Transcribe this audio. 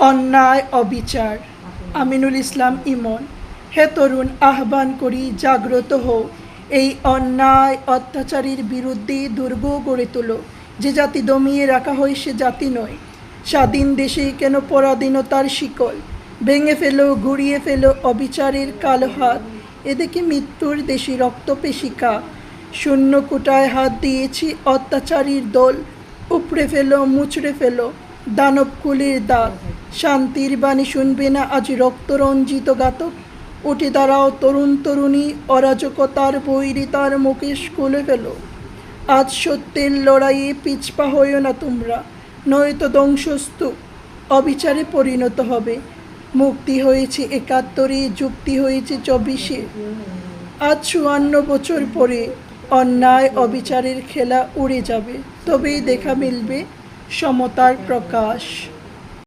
অন্যায় অবিচার। আমিনুল ইসলাম ইমন। হে তরুণ, আহ্বান করি জাগ্রত হও, এই অন্যায় অত্যাচারীর বিরুদ্ধে দুর্গ গড়ে তোলো। যে জাতি দমিয়ে রাখা হয় সে জাতি নয়। স্বাধীন দেশে কেন পরাধীনতার শিকল? ভেঙে ফেলো, ঘুরিয়ে ফেলো অবিচারের কালো হাত। এদিকে মৃত্যুর দেশে রক্তপেশিকা, শূন্য কোটায় হাত দিয়েছি অত্যাচারীর দল। উপড়ে ফেলো, মুচড়ে ফেলো দানব কুলের দাঁত। শান্তির বাণী শুনবে না আজ রক্তরঞ্জিত ঘাতক? উঠে দাঁড়াও তরুণ তরুণী, অরাজকতার বৈরিতার মুকেশ খুলে ফেলো। আজ সত্যের লড়াইয়ে পিছপা হইও না তোমরা, নয়তো ধ্বংসস্তূপ অবিচারে পরিণত হবে। মুক্তি হয়েছে ৭১, যুক্তি হয়েছে ২৪-এ। আজ ৫৪ বছর পরে অন্যায় অবিচারের খেলা উড়ে যাবে, তবেই দেখা মিলবে সমতার প্রকাশ।